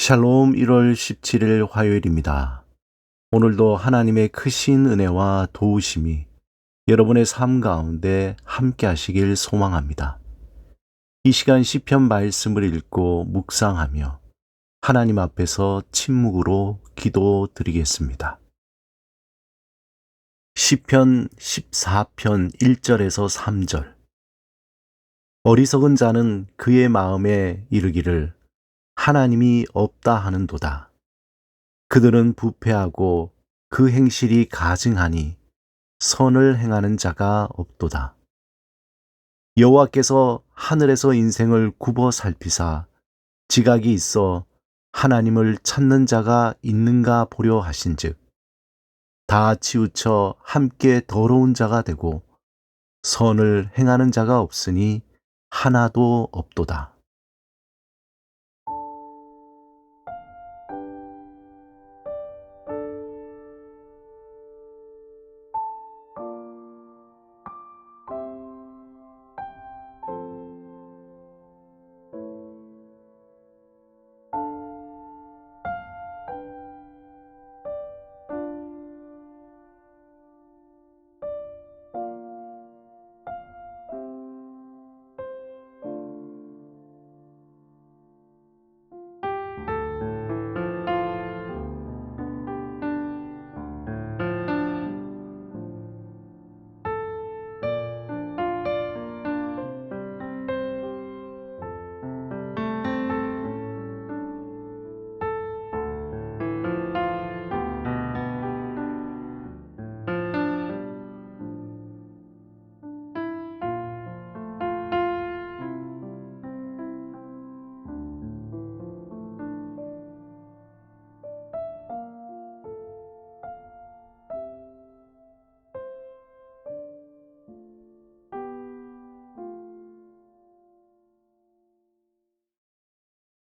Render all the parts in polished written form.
샬롬 1월 17일 화요일입니다. 오늘도 하나님의 크신 은혜와 도우심이 여러분의 삶 가운데 함께 하시길 소망합니다. 이 시간 시편 말씀을 읽고 묵상하며 하나님 앞에서 침묵으로 기도드리겠습니다. 시편 14편 1절에서 3절. 어리석은 자는 그의 마음에 이르기를 하나님이 없다 하는도다. 그들은 부패하고 그 행실이 가증하니 선을 행하는 자가 없도다. 여호와께서 하늘에서 인생을 굽어 살피사 지각이 있어 하나님을 찾는 자가 있는가 보려 하신즉 다 치우쳐 함께 더러운 자가 되고 선을 행하는 자가 없으니 하나도 없도다.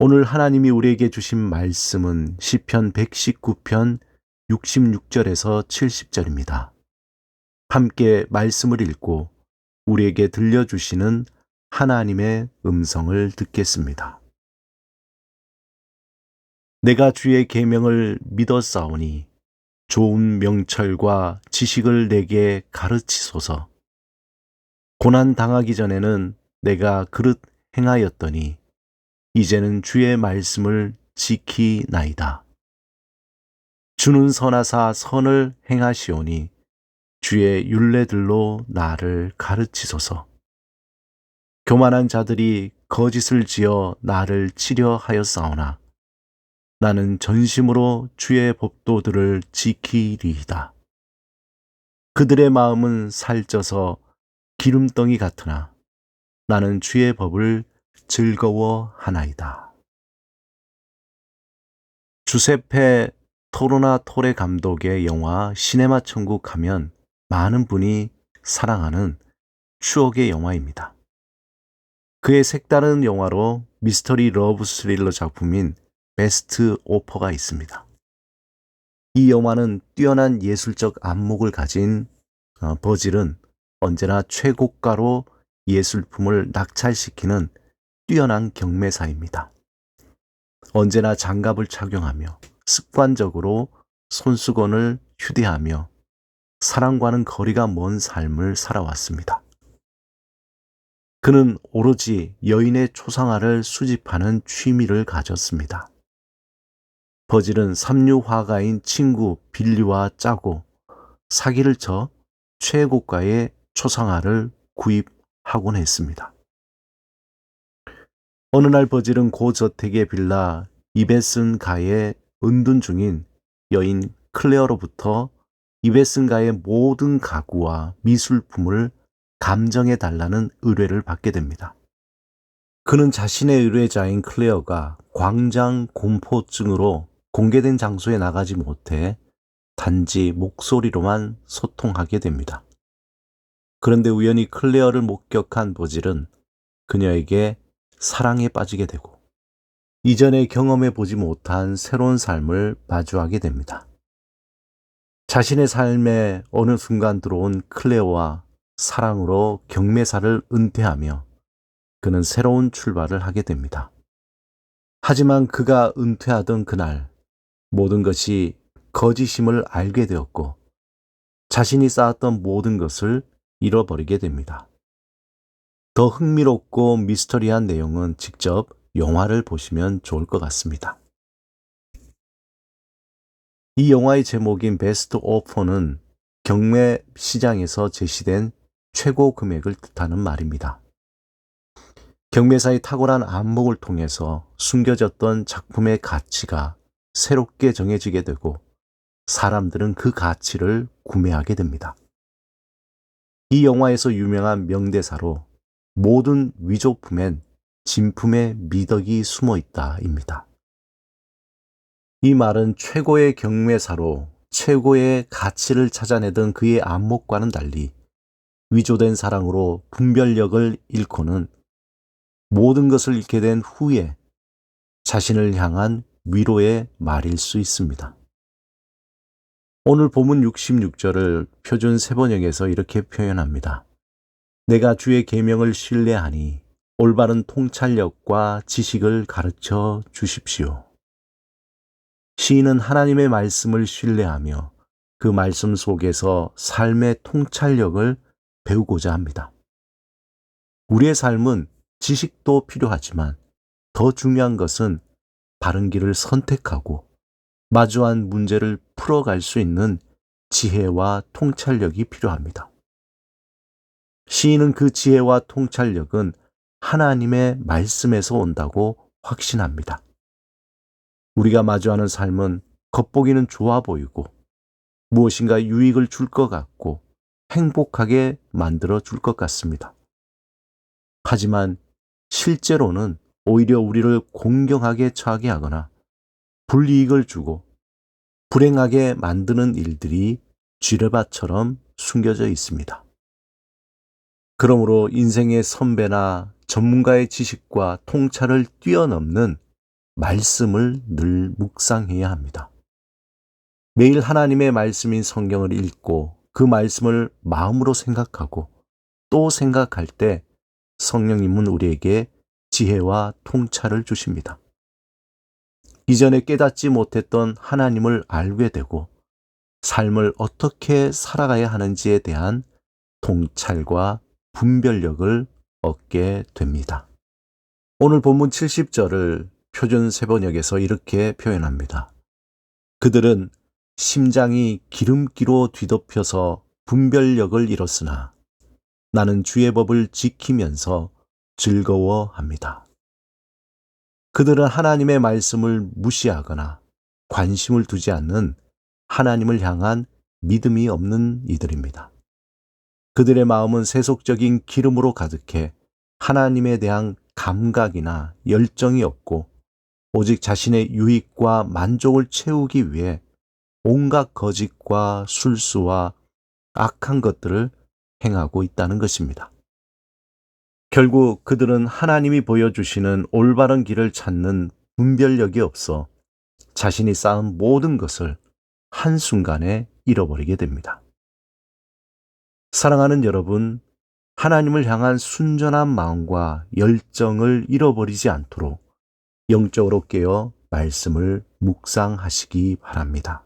오늘 하나님이 우리에게 주신 말씀은 시편 119편 66절에서 70절입니다. 함께 말씀을 읽고 우리에게 들려주시는 하나님의 음성을 듣겠습니다. 내가 주의 계명을 믿었사오니 좋은 명철과 지식을 내게 가르치소서. 고난 당하기 전에는 내가 그릇 행하였더니 이제는 주의 말씀을 지키나이다. 주는 선하사 선을 행하시오니 주의 율례들로 나를 가르치소서. 교만한 자들이 거짓을 지어 나를 치려 하였사오나 나는 전심으로 주의 법도들을 지키리이다. 그들의 마음은 살쪄서 기름덩이 같으나 나는 주의 법을 즐거워하나이다. 주세페 토르나토레 감독의 영화 시네마 천국 하면 많은 분이 사랑하는 추억의 영화입니다. 그의 색다른 영화로 미스터리 러브 스릴러 작품인 베스트 오퍼가 있습니다. 이 영화는 뛰어난 예술적 안목을 가진 버질은 언제나 최고가로 예술품을 낙찰시키는 뛰어난 경매사입니다. 언제나 장갑을 착용하며 습관적으로 손수건을 휴대하며 사랑과는 거리가 먼 삶을 살아왔습니다. 그는 오로지 여인의 초상화를 수집하는 취미를 가졌습니다. 버질은 삼류 화가인 친구 빌리와 짜고 사기를 쳐 최고가의 초상화를 구입하곤 했습니다. 어느 날 버질은 고저택의 빌라 이베슨가에 은둔 중인 여인 클레어로부터 이베슨가의 모든 가구와 미술품을 감정해달라는 의뢰를 받게 됩니다. 그는 자신의 의뢰자인 클레어가 광장 공포증으로 공개된 장소에 나가지 못해 단지 목소리로만 소통하게 됩니다. 그런데 우연히 클레어를 목격한 버질은 그녀에게 사랑에 빠지게 되고 이전에 경험해 보지 못한 새로운 삶을 마주하게 됩니다. 자신의 삶에 어느 순간 들어온 클레오와 사랑으로 경매사를 은퇴하며 그는 새로운 출발을 하게 됩니다. 하지만 그가 은퇴하던 그날 모든 것이 거짓임을 알게 되었고 자신이 쌓았던 모든 것을 잃어버리게 됩니다. 더 흥미롭고 미스터리한 내용은 직접 영화를 보시면 좋을 것 같습니다. 이 영화의 제목인 베스트 오퍼는 경매 시장에서 제시된 최고 금액을 뜻하는 말입니다. 경매사의 탁월한 안목을 통해서 숨겨졌던 작품의 가치가 새롭게 정해지게 되고 사람들은 그 가치를 구매하게 됩니다. 이 영화에서 유명한 명대사로 모든 위조품엔 진품의 미덕이 숨어 있다입니다. 이 말은 최고의 경매사로 최고의 가치를 찾아내던 그의 안목과는 달리 위조된 사랑으로 분별력을 잃고는 모든 것을 잃게 된 후에 자신을 향한 위로의 말일 수 있습니다. 오늘 본문 66절을 표준 세번역에서 이렇게 표현합니다. 내가 주의 계명을 신뢰하니 올바른 통찰력과 지식을 가르쳐 주십시오. 시인은 하나님의 말씀을 신뢰하며 그 말씀 속에서 삶의 통찰력을 배우고자 합니다. 우리의 삶은 지식도 필요하지만 더 중요한 것은 바른 길을 선택하고 마주한 문제를 풀어갈 수 있는 지혜와 통찰력이 필요합니다. 시인은 그 지혜와 통찰력은 하나님의 말씀에서 온다고 확신합니다. 우리가 마주하는 삶은 겉보기는 좋아 보이고 무엇인가 유익을 줄 것 같고 행복하게 만들어 줄 것 같습니다. 하지만 실제로는 오히려 우리를 공경하게 처하게 하거나 불이익을 주고 불행하게 만드는 일들이 쥐레밭처럼 숨겨져 있습니다. 그러므로 인생의 선배나 전문가의 지식과 통찰을 뛰어넘는 말씀을 늘 묵상해야 합니다. 매일 하나님의 말씀인 성경을 읽고 그 말씀을 마음으로 생각하고 또 생각할 때 성령님은 우리에게 지혜와 통찰을 주십니다. 이전에 깨닫지 못했던 하나님을 알게 되고 삶을 어떻게 살아가야 하는지에 대한 통찰과 분별력을 얻게 됩니다. 오늘 본문 70절을 표준 세번역에서 이렇게 표현합니다. 그들은 심장이 기름기로 뒤덮여서 분별력을 잃었으나 나는 주의 법을 지키면서 즐거워합니다. 그들은 하나님의 말씀을 무시하거나 관심을 두지 않는 하나님을 향한 믿음이 없는 이들입니다. 그들의 마음은 세속적인 기름으로 가득해 하나님에 대한 감각이나 열정이 없고 오직 자신의 유익과 만족을 채우기 위해 온갖 거짓과 술수와 악한 것들을 행하고 있다는 것입니다. 결국 그들은 하나님이 보여주시는 올바른 길을 찾는 분별력이 없어 자신이 쌓은 모든 것을 한순간에 잃어버리게 됩니다. 사랑하는 여러분, 하나님을 향한 순전한 마음과 열정을 잃어버리지 않도록 영적으로 깨어 말씀을 묵상하시기 바랍니다.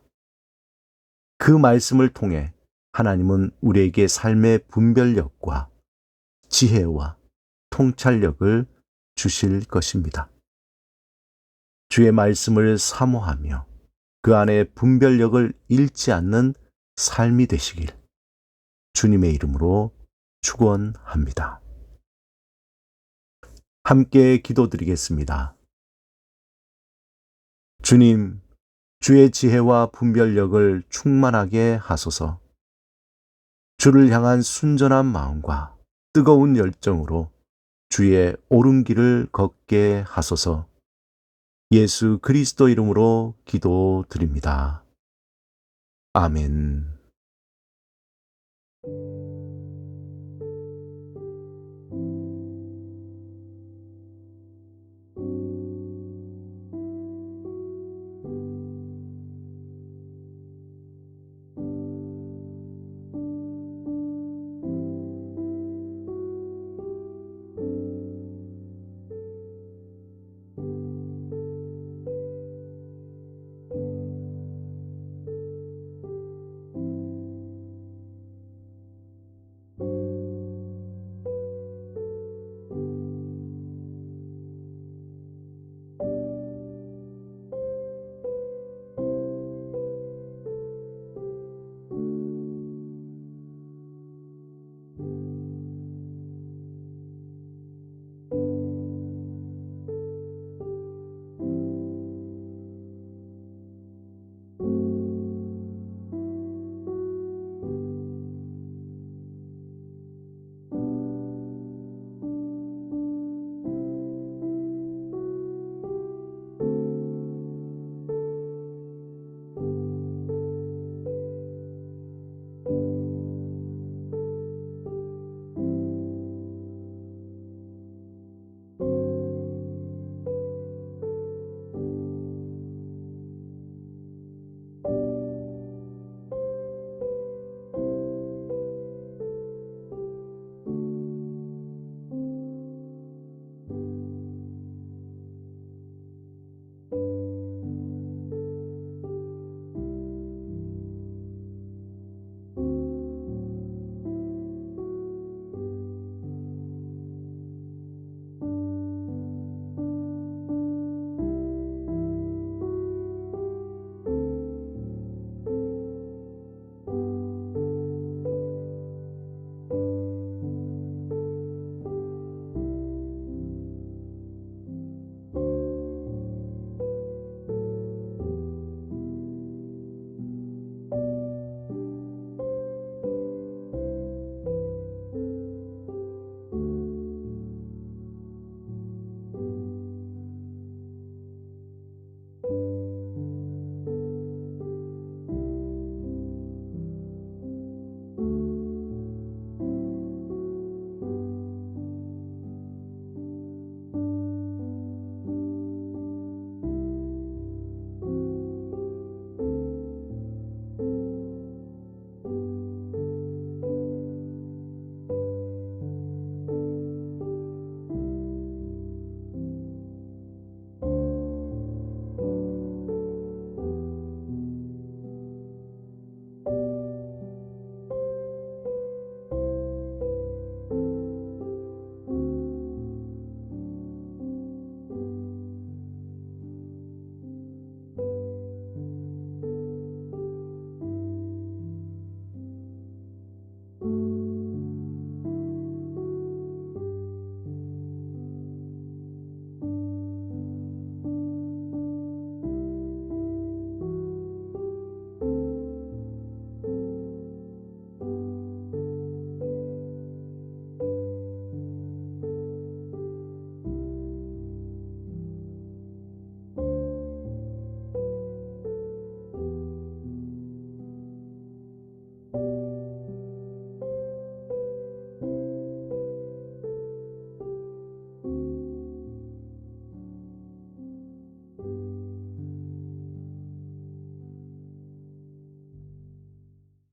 그 말씀을 통해 하나님은 우리에게 삶의 분별력과 지혜와 통찰력을 주실 것입니다. 주의 말씀을 사모하며 그 안에 분별력을 잃지 않는 삶이 되시길 주님의 이름으로 축원합니다. 함께 기도드리겠습니다. 주님, 주의 지혜와 분별력을 충만하게 하소서. 주를 향한 순전한 마음과 뜨거운 열정으로 주의 옳은 길을 걷게 하소서. 예수 그리스도 이름으로 기도드립니다. 아멘.